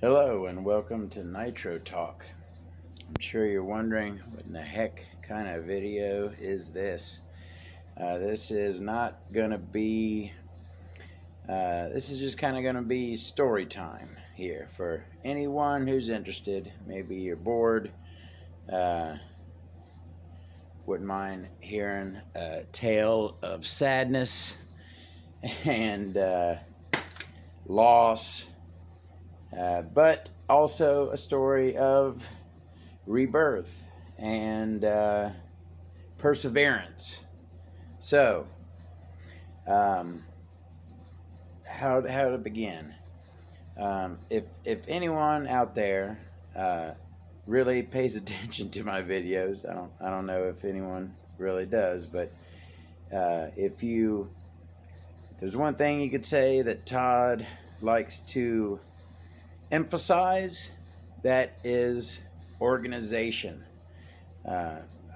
Hello and welcome to Nitro Talk. I'm sure you're wondering what in the heck kind of video is this. This is not gonna be, this is just kind of gonna be story time here for anyone who's interested. Maybe you're bored, wouldn't mind hearing a tale of sadness and loss. But also a story of rebirth and perseverance. So, how to begin? If anyone out there really pays attention to my videos, I don't know if anyone really does, but if there's one thing you could say that Todd likes to emphasize, that is organization.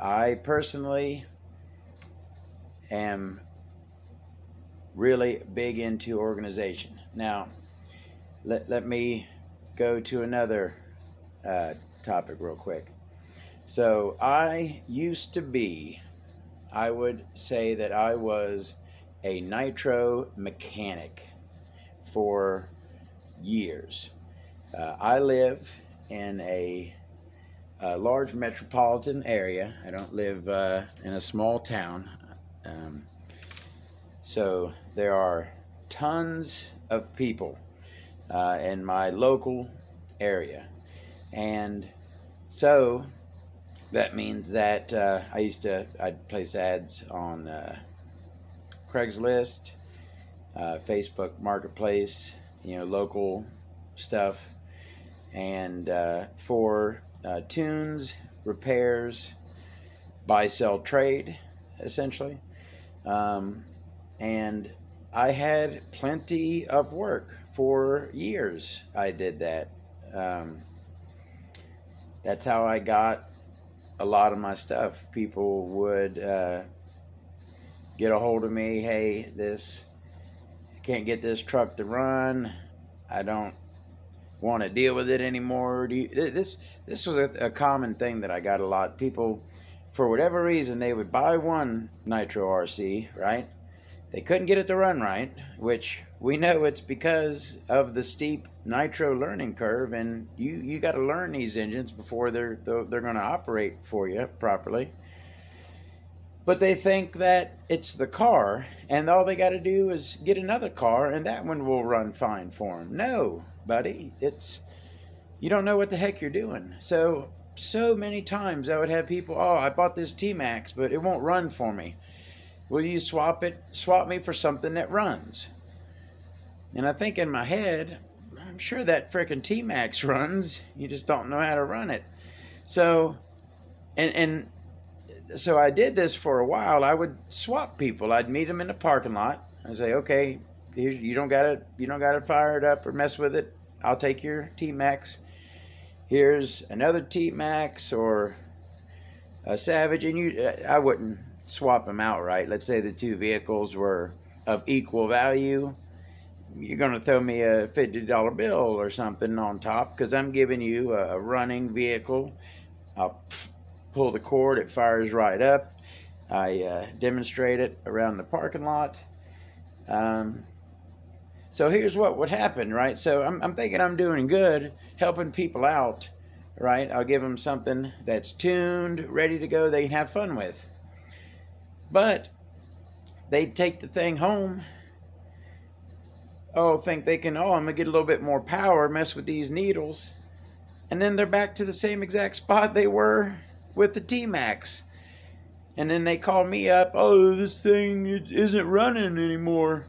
I personally am really big into organization. Now, let me go to another topic real quick. So I would say that I was a nitro mechanic for years. I live in a large metropolitan area. I don't live in a small town. So there are tons of people in my local area. And so that means that I'd place ads on Craigslist, Facebook Marketplace, local stuff. And for tunes, repairs, buy, sell, trade, essentially. And I had plenty of work for years. I did that. That's how I got a lot of my stuff. People would get a hold of me. Hey, I can't get this truck to run. I don't want to deal with it anymore. This was a common thing that I got a lot. People, for whatever reason, they would buy one Nitro RC, right? They couldn't get it to run right, which we know it's because of the steep Nitro learning curve, and you got to learn these engines before they're going to operate for you properly. But they think that it's the car, and all they got to do is get another car, and that one will run fine for them. No, buddy, you don't know what the heck you're doing. So many times I would have people, I bought this T-Max, but it won't run for me. Will you swap me for something that runs? And I think in my head, I'm sure that frickin' T-Max runs. You just don't know how to run it. So, so I did this for a while. I would swap people. I'd meet them in the parking lot. I'd say, okay, you don't gotta fire it up or mess with it. I'll take your T-Max. Here's another T-Max or a Savage, and I wouldn't swap them outright. Let's say the two vehicles were of equal value. You're gonna throw me a $50 bill or something on top because I'm giving you a running vehicle. I'll pull the cord, it fires right up. I demonstrate it around the parking lot. So here's what would happen, right? So I'm thinking I'm doing good, helping people out, right? I'll give them something that's tuned, ready to go, they can have fun with. But they take the thing home, think they can, I'm gonna get a little bit more power, mess with these needles, and then they're back to the same exact spot they were with the T-Max. And then they call me up, this thing isn't running anymore.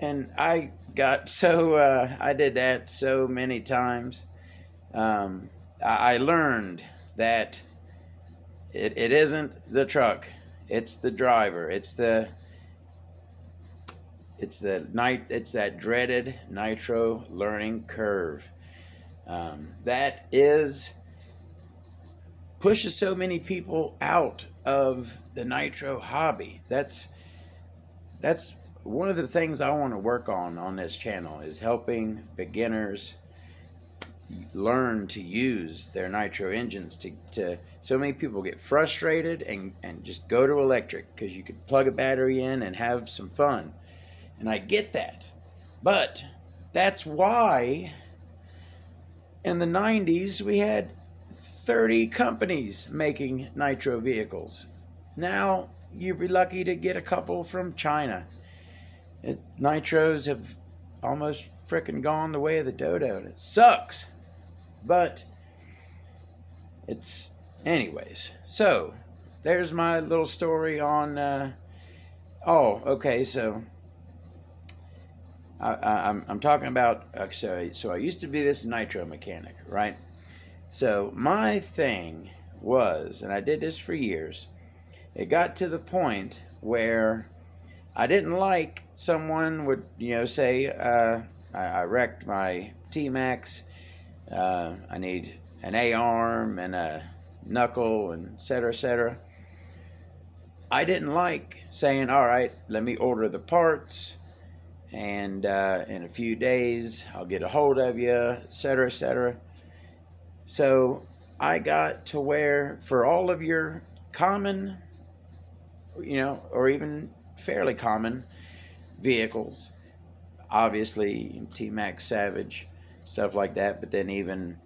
And I got I did that so many times. I learned that it isn't the truck, it's the driver, it's that dreaded Nitro learning curve. That pushes so many people out of the Nitro hobby. That's one of the things I want to work on this channel, is helping beginners learn to use their nitro engines. To so many people get frustrated and just go to electric because you could plug a battery in and have some fun. And I get that. But that's why in the 90s we had 30 companies making nitro vehicles. Now you'd be lucky to get a couple from China. Nitros have almost frickin' gone the way of the dodo, and it sucks. But it's anyways. So there's my little story on okay, so I'm talking about so I used to be this nitro mechanic, right? So my thing was, and I did this for years, it got to the point where I didn't like someone would, say, I wrecked my T-Max, I need an A-arm and a knuckle, and et cetera, et cetera. I didn't like saying, all right, let me order the parts, and in a few days I'll get a hold of you, et cetera, et cetera. So I got to where for all of your common, or even fairly common vehicles, obviously T-Max Savage, stuff like that, but then even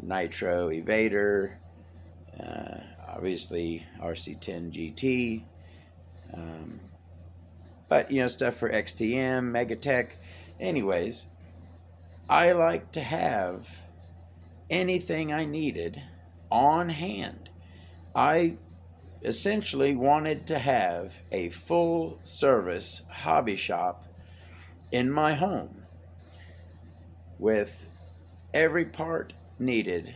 Nitro Evader, obviously RC10 GT, but stuff for XTM, Megatech. Anyways, I like to have anything I needed on hand. I essentially wanted to have a full service hobby shop in my home with every part needed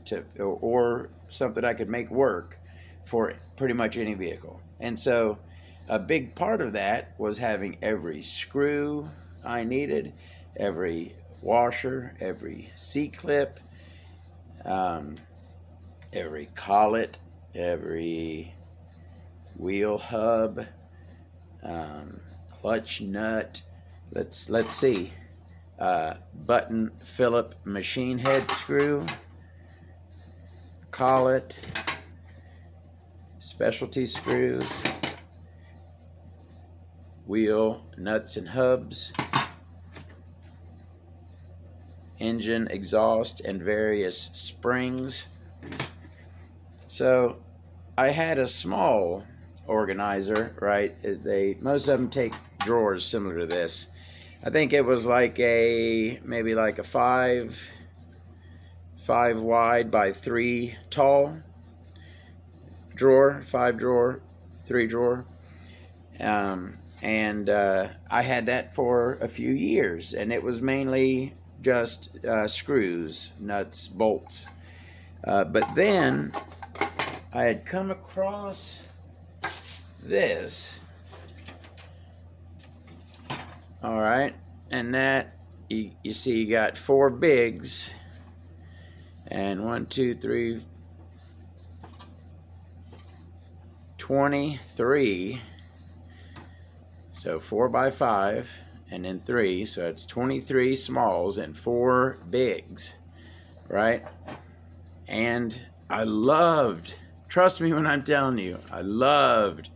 to, or something I could make work for pretty much any vehicle. And so a big part of that was having every screw I needed, every washer, every C-clip, every collet, every wheel hub, clutch nut. Let's see. Button Phillip machine head screw, collet, specialty screws, wheel nuts and hubs, engine, exhaust, and various springs. So I had a small organizer, right? Most of them take drawers similar to this. I think it was like maybe like a 5 wide by 3 tall drawer, 5 drawer, 3 drawer. And I had that for a few years, and it was mainly just screws, nuts, bolts. But then I had come across this. All right, and that you see, you got 4 bigs, and 1, 2, 3, 23. So 4 by 5, and then 3, so it's 23 smalls and 4 bigs, right? And I loved, trust me when I'm telling you, I loved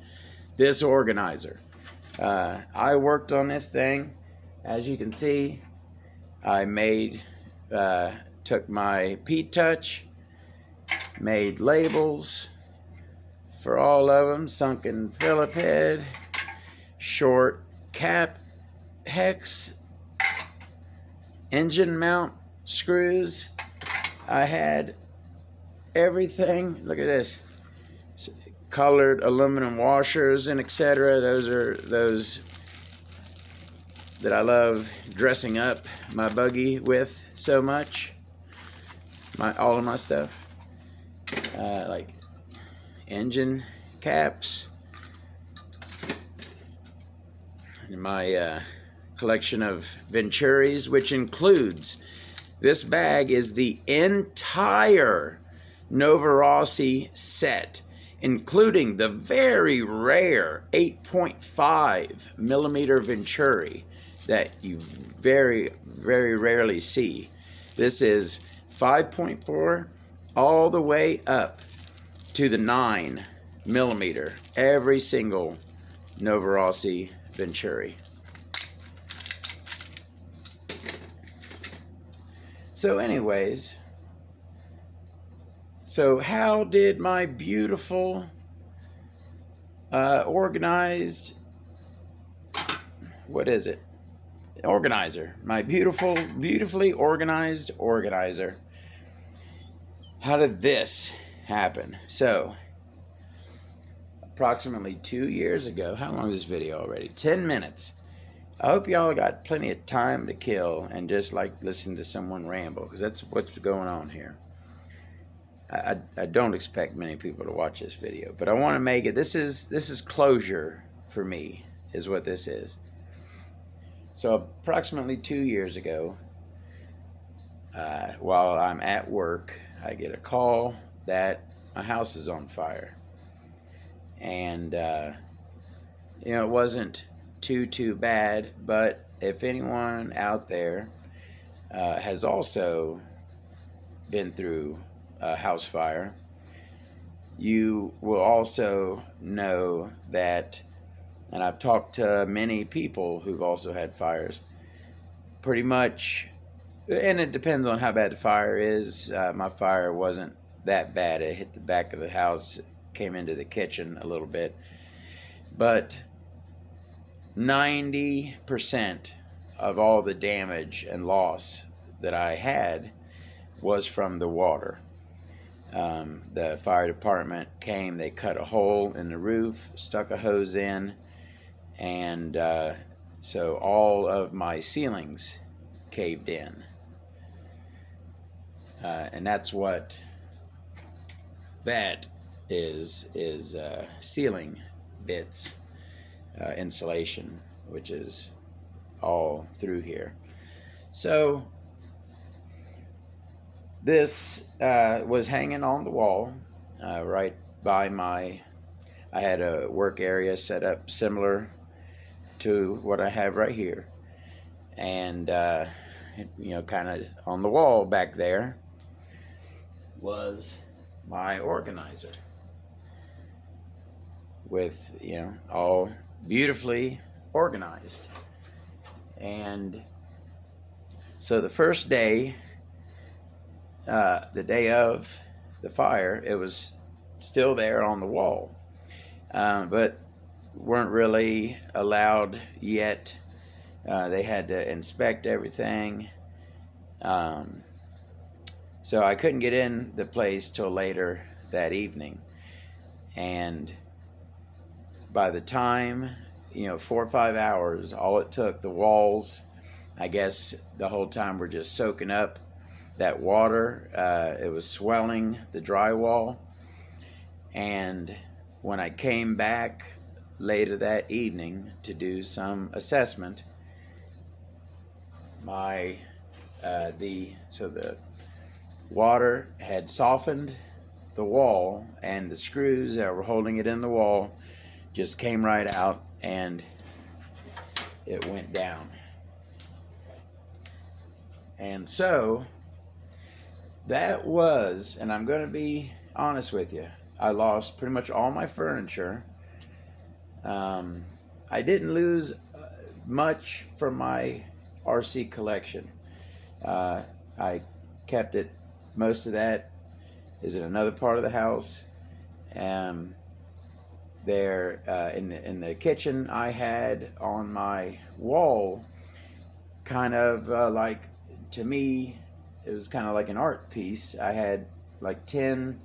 this organizer. I worked on this thing. As you can see, I took my P-Touch, made labels for all of them, sunken Phillip head, short cap hex, engine mount screws. I had everything. Look at this. Colored aluminum washers and etc. Those are those that I love dressing up my buggy with so much. All of my stuff, like engine caps, and my collection of Venturis, which includes, this bag is the entire Nova Rossi set, including the very rare 8.5 millimeter Venturi that you very, very rarely see. This is 5.4 all the way up to the 9mm, every single Novarossi Venturi. So anyways, so how did my beautiful organized, what is it? Organizer, my beautifully organized organizer. How did this happen? So, approximately 2 years ago, how long is this video already? 10 minutes. I hope y'all got plenty of time to kill and just like listen to someone ramble, because that's what's going on here. I don't expect many people to watch this video, but I want to make it, this is closure for me, is what this is. So approximately 2 years ago, while I'm at work, I get a call that my house is on fire. And, you know, it wasn't too bad, but if anyone out there has also been through a house fire, you will also know that, and I've talked to many people who've also had fires, pretty much, and it depends on how bad the fire is. My fire wasn't that bad. It hit the back of the house, came into the kitchen a little bit, but 90% of all the damage and loss that I had was from the water. The fire department came, they cut a hole in the roof, stuck a hose in, and so all of my ceilings caved in. And that's what that is ceiling bits, insulation, which is all through here. So this was hanging on the wall right by I had a work area set up similar to what I have right here, and you know, kind of on the wall back there was my organizer with, you know, all beautifully organized. And so the first day, the day of the fire, it was still there on the wall, but weren't really allowed yet. They had to inspect everything, so I couldn't get in the place till later that evening. And by the time, you know, 4 or 5 hours, all it took, the walls, I guess the whole time were just soaking up that water. It was swelling the drywall. And when I came back later that evening to do some assessment, the water had softened the wall, and the screws that were holding it in the wall just came right out, and it went down. And so that was, and I'm going to be honest with you, I lost pretty much all my furniture. I didn't lose much from my RC collection. I kept it. Most of that is in another part of the house. There in the kitchen, I had on my wall, kind of like, to me, it was kind of like an art piece. I had like 10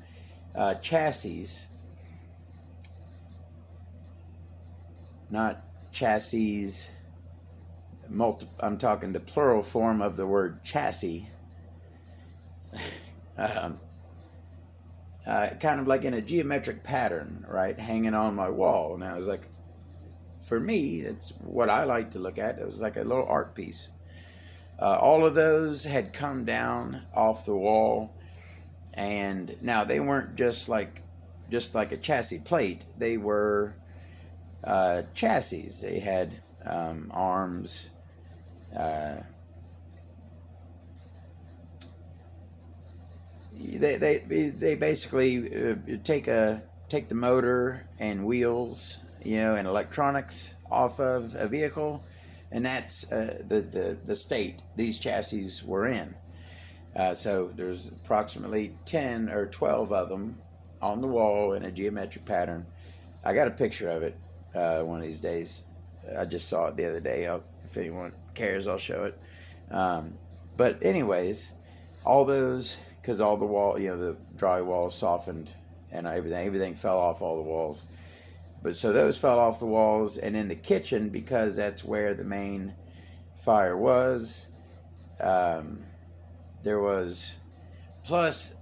chassis, not chassis, I'm talking the plural form of the word chassis. Kind of like in a geometric pattern, right, hanging on my wall. And I was like, for me, it's what I like to look at. It was like a little art piece. All of those had come down off the wall, and now they weren't just like a chassis plate. They were chassis. They had arms, they basically take the motor and wheels, and electronics off of a vehicle, and that's the state these chassis were in. So there's approximately 10 or 12 of them on the wall in a geometric pattern. I got a picture of it one of these days. I just saw it the other day. If anyone cares, I'll show it. But anyways, all those, because all the wall, the drywall softened and everything fell off all the walls. But so those fell off the walls, and in the kitchen, because that's where the main fire was, there was, plus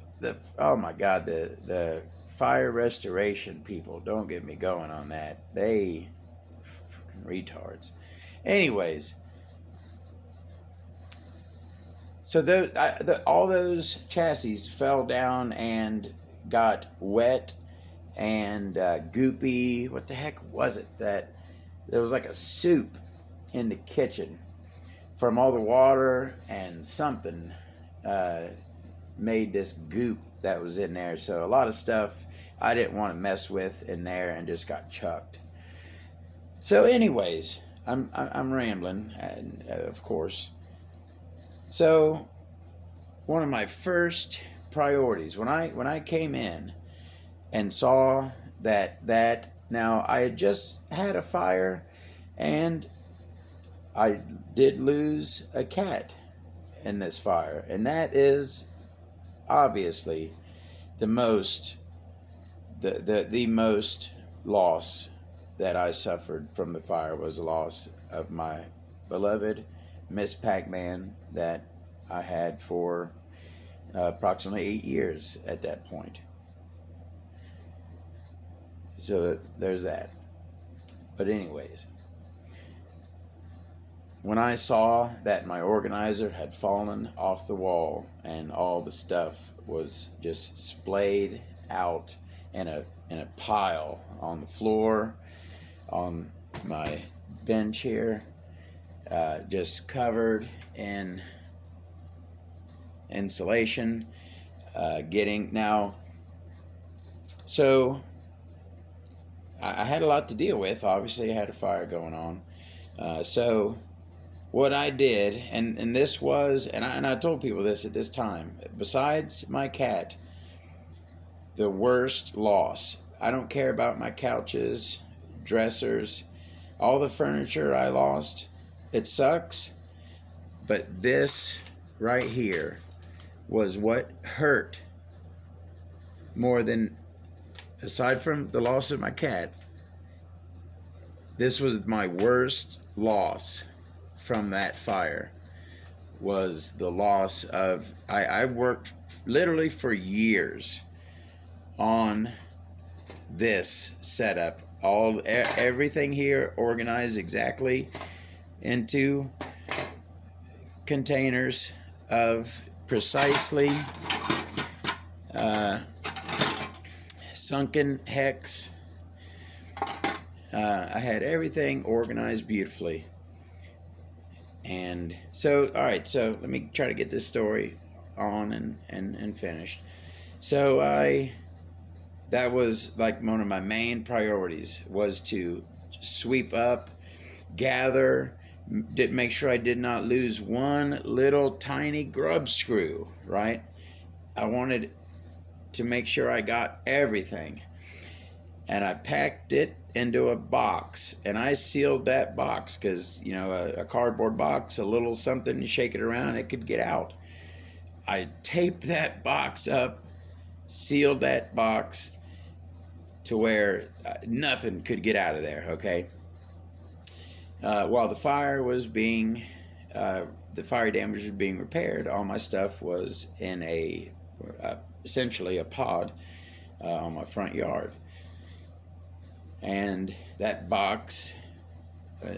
oh my God, the fire restoration people, don't get me going on that. They retards. Anyways, so all those chassis fell down and got wet and goopy. What the heck was it? That there was like a soup in the kitchen from all the water, and something made this goop that was in there. So a lot of stuff I didn't want to mess with in there and just got chucked. So anyways, I'm rambling, of course. So one of my first priorities when I came in and saw that now I had just had a fire, and I did lose a cat in this fire, and that is obviously the most loss that I suffered from the fire was the loss of my beloved Miss Pac-Man that I had for approximately 8 years at that point. So there's that. But anyways, when I saw that my organizer had fallen off the wall and all the stuff was just splayed out in a pile on the floor, on my bench here, just covered in insulation, so I had a lot to deal with. Obviously, I had a fire going on. So what I did, and this was, and I told people this at this time, besides my cat, the worst loss. I don't care about my couches, dressers, all the furniture I lost. It sucks, but this right here was what hurt more than, aside from the loss of my cat, this was my worst loss from that fire, was the loss of, I worked literally for years on this setup, everything here organized exactly into containers of precisely sunken hex. I had everything organized beautifully. And so, all right, so let me try to get this story on and finished. So that was like one of my main priorities, was to sweep up, gather, make sure I did not lose one little tiny grub screw, right? I wanted to make sure I got everything. And I packed it into a box, and I sealed that box because, a cardboard box, a little something, you shake it around, it could get out. I taped that box up, sealed that box to where nothing could get out of there, okay? While the fire was being, the fire damage was being repaired, all my stuff was in essentially a pod on my front yard. And that box,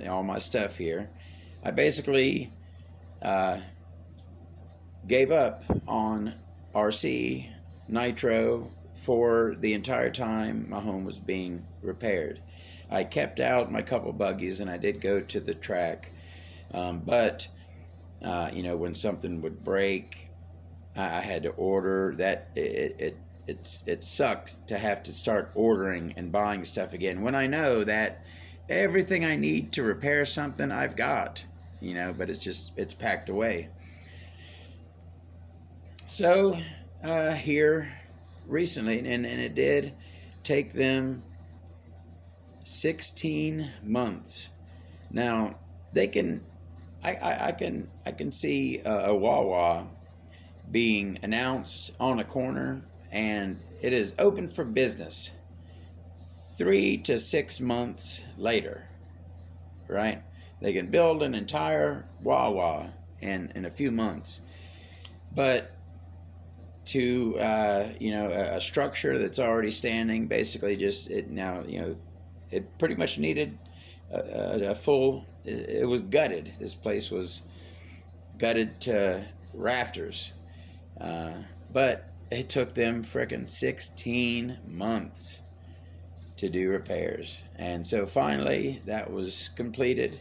all my stuff here, I basically gave up on RC, Nitro, for the entire time my home was being repaired. I kept out my couple buggies, and I did go to the track, but when something would break, I had to order that. It sucked to have to start ordering and buying stuff again when I know that everything I need to repair something I've got, but it's packed away. So here recently, and it did take them 16 months. Now I can see a Wawa being announced on a corner, and it is open for business 3 to 6 months later, right? They can build an entire Wawa in a few months, but to a structure that's already standing, basically it pretty much needed a full. It was gutted. This place was gutted to rafters. But it took them frickin' 16 months to do repairs. And so finally that was completed.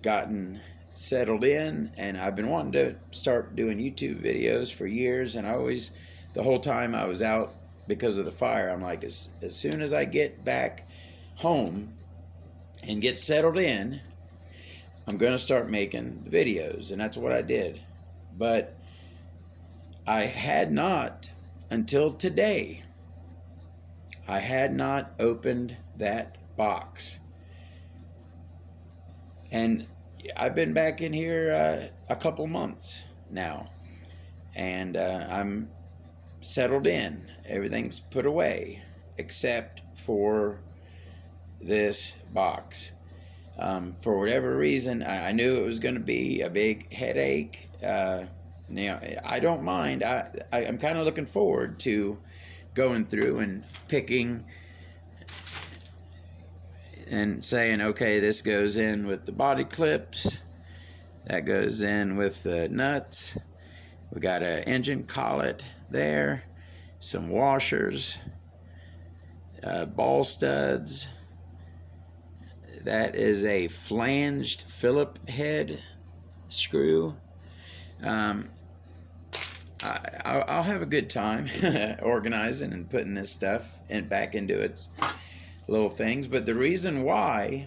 Gotten settled in, and I've been wanting to start doing YouTube videos for years, and the whole time I was out because of the fire, I'm like, as soon as I get back home and get settled in, I'm going to start making videos. And that's what I did. But I had not, until today, I had not opened that box. And I've been back in here a couple months now. And I'm settled in. Everything's put away except for this box. For whatever reason, I knew it was going to be a big headache. I don't mind. I'm kind of looking forward to going through and picking and saying, okay, this goes in with the body clips, that goes in with the nuts, we got an engine collet there, some washers, ball studs. That is a flanged Phillip head screw. I'll have a good time organizing and putting this stuff back into its little things. But the reason why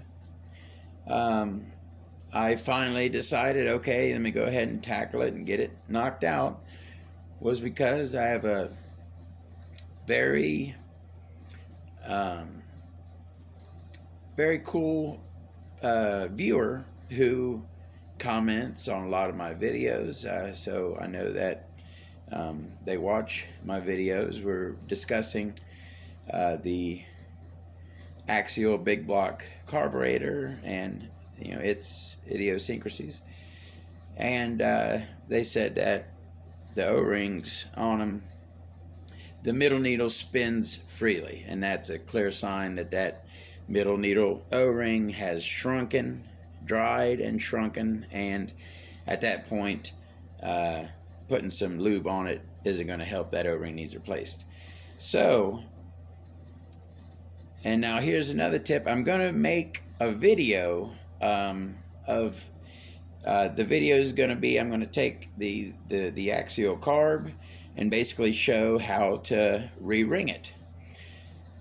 I finally decided, okay, let me go ahead and tackle it and get it knocked out, was because I have a very cool viewer who comments on a lot of my videos, so I know that they watch my videos. We're discussing the axial big block carburetor and its idiosyncrasies, and they said that the O-rings on them, the middle needle spins freely, and that's a clear sign that middle needle O-ring has shrunken, dried and shrunken, and at that point putting some lube on it isn't going to help. That O-ring needs replaced. So, and now here's another tip. I'm going to make a video of the video is going to be, I'm going to take the axial carb and basically show how to re-ring it.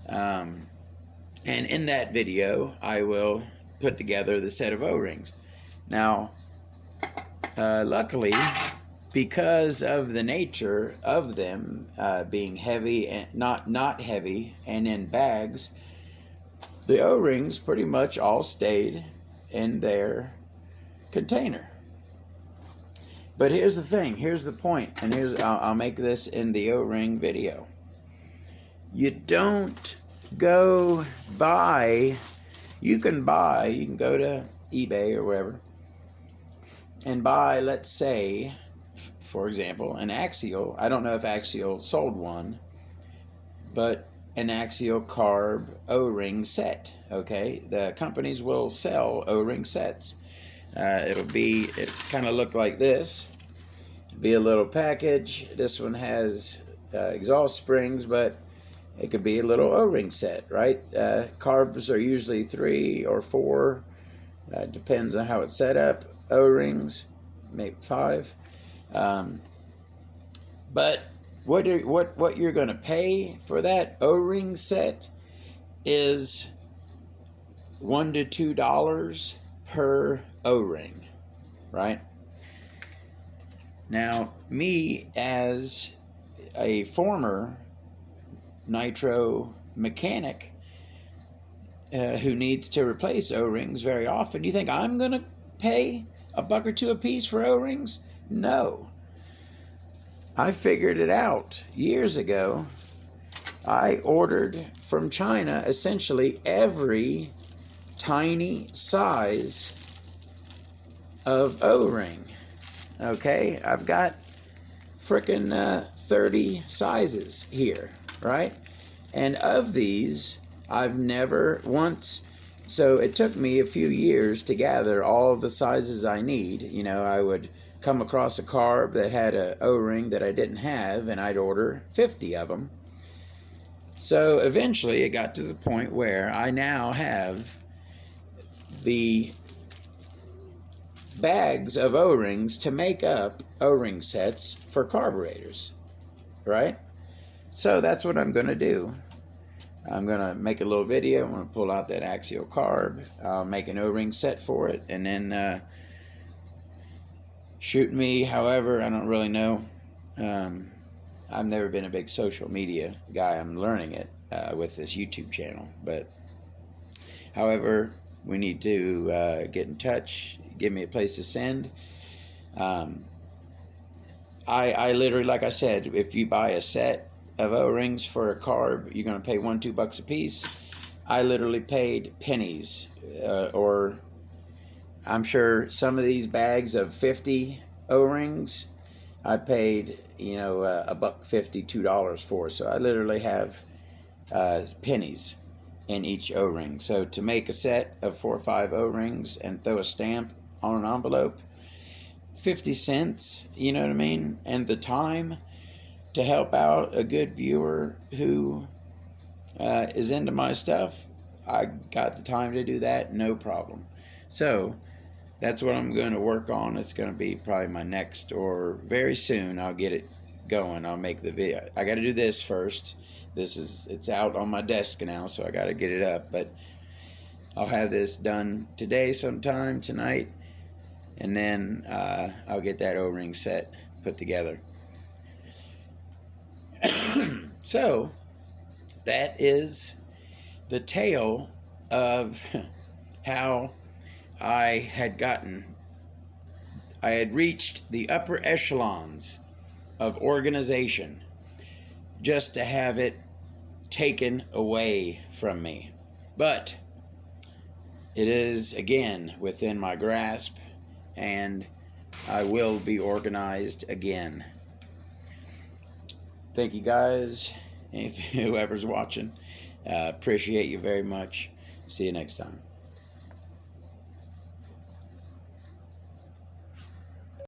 And in that video, I will put together the set of O-rings. Now, luckily, because of the nature of them being heavy and not heavy and in bags, the O-rings pretty much all stayed in their container. But here's the thing, here's the point, and I'll make this in the O-ring video. You don't go buy, you can go to eBay or wherever and buy, let's say, for example, an axial. I don't know if Axial sold one, but an axial carb O-ring set. Okay, the companies will sell O-ring sets. It kind of look like this. It'll be a little package. This one has exhaust springs, but it could be a little O-ring set, right? Carbs are usually 3 or 4, depends on how it's set up, O-rings. maybe 5. But what you're going to pay for that O-ring set is $1 to $2 per O-ring, right? Now, me as a former Nitro mechanic who needs to replace O-rings very often, you think I'm going to pay $1 or $2 a piece for O-rings? No. I figured it out years ago. I ordered from China essentially every tiny size of O-ring. Okay, I've got frickin' 30 sizes here, right? And of these, I've never once, so it took me a few years to gather all of the sizes I need. You know, I would come across a carb that had a O-ring that I didn't have, and I'd order 50 of them. So eventually it got to the point where I now have the bags of O-rings to make up O-ring sets for carburetors, right? So that's what I'm going to do. I'm going to make a little video. I'm going to pull out that axial carb. I'll make an O-ring set for it, and then shoot me however, I don't really know. I've never been a big social media guy. I'm learning it with this YouTube channel. But however, we need to get in touch. Give me a place to send. I literally, like I said, if you buy a set of O-rings for a carb, you're going to pay $1 to $2 a piece. I literally paid pennies, or I'm sure some of these bags of 50 O-rings, I paid, $1.50, $2 for. So I literally have pennies in each O-ring. So to make a set of 4 or 5 O-rings and throw a stamp on an envelope, 50 cents, you know what I mean? And the time to help out a good viewer who is into my stuff, I got the time to do that, no problem. So that's what I'm going to work on. It's going to be probably my next, or very soon I'll get it going. I'll make the video. I got to do this first. It's out on my desk now, so I got to get it up. But I'll have this done today sometime, tonight, and then I'll get that O-ring set put together. So that is the tale of how I had reached the upper echelons of organization just to have it taken away from me. But it is, again, within my grasp, and I will be organized again. Thank you guys, whoever's watching. Appreciate you very much. See you next time.